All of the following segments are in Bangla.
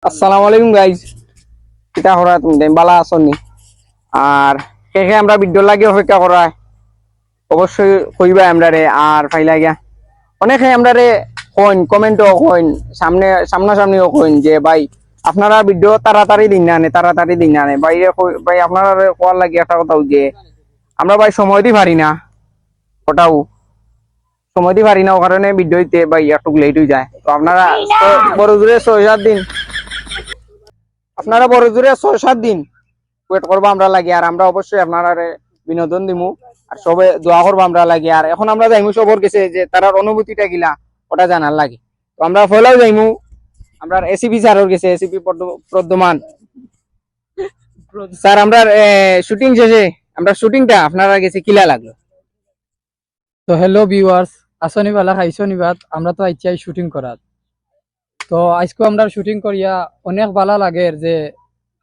আসসালামু আলাইকুম গাইজ, কিতা করা তুমি বালা আসনি? আর শেষে আমরা ভিডিও লাগে অপেক্ষা করা অবশ্যই কইবা আমরা রে। আর ফাইলা গিয়া অনেকে আমরা রে কইন, কমেন্টও কইন, সামনাসামনিও কইন যে ভাই আপনারা ভিডিও তাড়াতাড়ি দিন না তাড়াতাড়ি দিন না বাইরে ভাই আপনারা কোয়ার লাগে একটা কথাও যে আমরা ভাই সময় দিই পারি না, ওটাও সময় দিই পারি না, ও কারণে ভিডিও দিতে ভাই একটু লেট হয়ে যায়। তো আপনারা বড় জোরে 6-7 দিন, আপনারা বড় জোরে 6-7 দিন ওয়েট করবো আমরা লাগে। আর আমরা অবশ্যই আপনারা বিনোদন দিমু আর সবে দোয়া করবো আমরা লাগে। আর এখন আমরা যাইমু সবর গেছে যে তারার অনুভূতিটা গিলা ওটা জানার লাগে। তো আমরা ফলাও যাইমু আমরা এসিপি স্যারের গেছে, এসিপি প্রদ্যমান স্যার। আমরা শুটিং শেষে আমরা শুটিংটা আপনারা গেছে কিলা লাগলো? তো হ্যালো ভিউয়ার্স, আসনি বালা খাইছনি বাত, আমরা তো আইচাই শুটিং করার। তো আজকে আমরা শুটিং করিয়া অনেক ভালো লাগে যে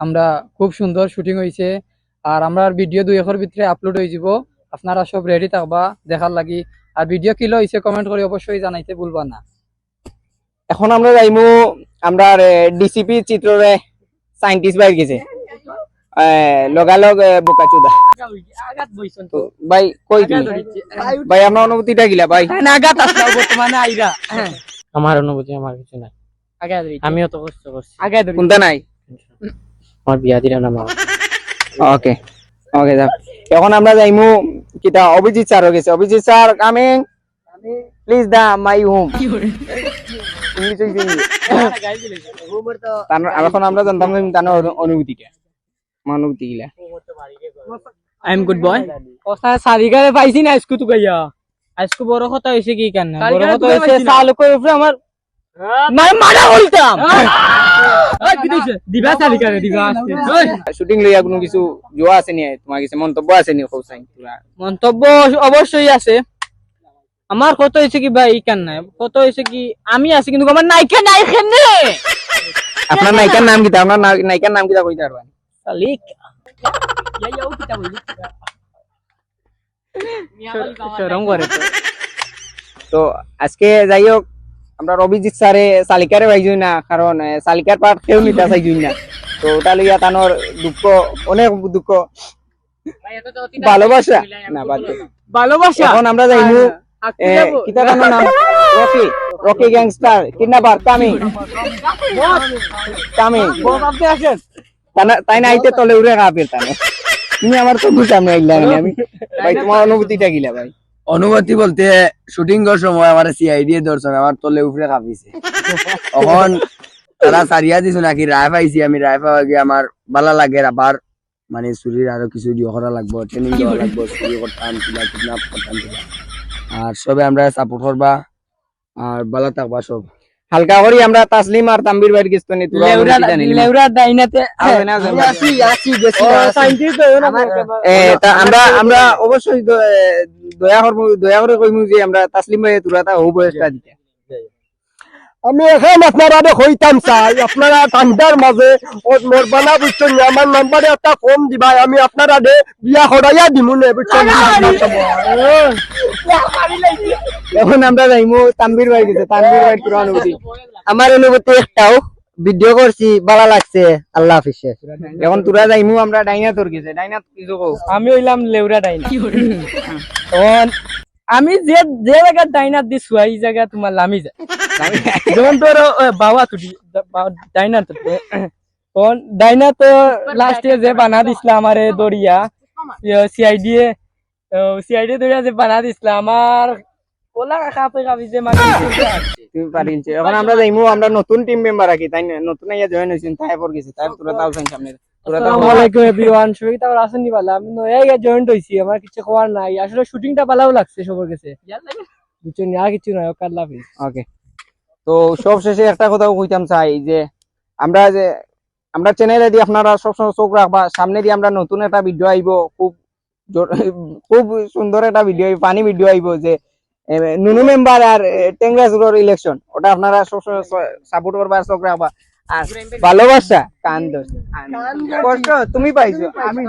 আমরা খুব সুন্দর শুটিং হয়েছে। আর আমরা ভিডিও 2-1 ভিতরে আপলোড হয়ে যাব, আপনারা সব রেডি থাকবা দেখার লাগি। আর ভিডিও কিলো হয়েছে কমেন্ট করে অবশ্যই জানাইতে ভুলবা না। এখন আমরা যাইমু আমরা ডিসিপি চিত্ররে সায়েন্টিস্ট বাইর গেছে লগালগ বোকাচুদা। ভাই কই তুমি ভাই আপনার অনুভূতিটা গিলা ভাই? বর্তমানে আইরা আমার অনুভূতি আমার কিছু নাই, আমিও তো কষ্ট করছি। কোনটা নাই? আমার বিয়া দিলাম না মা। ওকে ওকে যাও। এখন আমরা যাইমু কিটা অভিজিৎ স্যার গেছে। Abhijit sir coming please the my home. এখন আমরা জানতাম তার অনুভূতিটা অনুভূতি গিলা। I am good boy. কথা সারিগারে পাইছি না আজকে তো গাইয়া। আজকে বড় কথা হইছে কি কেন? বড় কথা হইছে চালকের উপরে আমার মারা হইতাম। ওই কি দিছে? দিবা সারিগারে দিবা আজকে। শুটিং লইয়া কোনো কিছু জোয়া আছে নি? তোমার কিছু মন্তব্য আছে নি? কৌসাইন মন্তব্য অবশ্যই আছে। আমার কত হইছে কি ভাই কেন নাই? কত হইছে কি আমি আছি কিন্তু আমার নায়িকা নাই এখানে। আপনার নায়িকার নাম কি? আপনার নায়িকার নাম কি তা কইতে পারবেন? সালিক শরম করে তো। তো আজকে যাই হোক আমরা অভিজিৎ স্যারে শালিকারে পাইছই না, কারণ শালিকার পাঠ কেউ নিতে চাইছই না। তো ওটা লইয়া তানোর দুঃখ, অনেক দুঃখ। ভালোবাসা না বাদ দে। ভালোবাসা। এখন আমরা যাইমু কিতা তানোর নাম? রকি গ্যাংস্টার কিডন্যাপার কামিং আপনি আসেন তাই না আইতে তলে উড়ে কাপের তানে। তুমি আমার তো বুঝাম না এগুলা আমি ভাই, তোমার অনুভূতিটা গিলা ভাই? অনুভূতি বলতে শুটিং করার সময় আমার সিআইডি দর্শন আমার তলে উপরে কাঁপিছে। তখন তারা সারিয়া দিছো নাকি রায় পাইছি, আমি রায় পাওয়া গিয়ে আমার ভালো লাগে। আবার মানে চুরির আরো কিছু দিয়ে করা লাগবো, ট্রেনিং দেওয়া লাগবো, চুরি করতাম কিডন্যাপ করতাম। আর সবে আমরা সাপোর্ট করবা আর ভালো থাকবা সব। হালকা করি আমরা তাসলিম আর তাম্বির বাইর গেছি নি তুই লেউরা ডাইনাতে আমরা অবশ্যই দয়া করে কইমু যে আমরা তাসলিম ভাই তুরাতা ও বয়সটা দিতে। আমি এখন আপনারা হইতাম চাই, আপনারা ঠান্ডার মাঝে মোর বানা বুঝছেন, আমার নাম্বারে একটা ফোন দিবা, আমি আপনারা বিয়া করাইয়া দিমু নে বুঝছেন। এখন আমরা যাইমু তাম্বির ভাই গেছে। তাম্বির ভাই পুরো অনুভূতি? আমার অনুভূতি একটাও, ভিডিও করছি ভালো লাগছে। আল্লাহ হাফেজ। এখন তোরা যাইমু আমরা ডাইনা তোর গেছে। ডাইনা কিছু কও? আমি হইলাম লেউরা ডাইনা। তখন আমি যে জায়গা ডাইনা দিছু এই জায়গা তোমার লামি যায়। যেমন তোর বাবা তুই ডাইনা তো তখন ডাইনা তো লাস্টে যে বানা দিছিল আমারে দরিয়া সিআইডি দরিয়া যে বানা দিছিল আমার ওলা কাপে কাপিছে মানে তুমি পারিনছে। এখন আমরা যাইমু আমরা নতুন টিম মেম্বার আকি, তাই না? নতুন আইয়া জয়েন হইছেন, তাই পর গেছে। তাই তোরা তাও সাইন সামনে আসসালামু আলাইকুম এভরিওয়ান। সবাই তো আসেননি ভালো, আমি নয়া জয়েন্ট হইছি, আমার কিছু খবর নাই। আসলে শুটিংটা ভালো লাগছে সবার কাছে, বুঝছেন? আর কিছু নাই। আল্লাহ হাফেজ। ওকে। তো সব শেষে একটা কথা কইতাম চাই যে আমরা চ্যানেলে দিয়ে আপনারা সবসময় চোখ রাখবা। সামনে দিয়ে আমরা নতুন একটা ভিডিও আইব, খুব সুন্দর একটা ভিডিও, ফানি ভিডিও আইব যে নুনু মেম্বার আর টেংরাজুরের ইলেকশন। ওটা আপনারা সবসময় সাপোর্ট করবা, চোখ রাখবা। আর ভালোবাসা কান দোষ কষ্ট তুমি পাইছো, আমি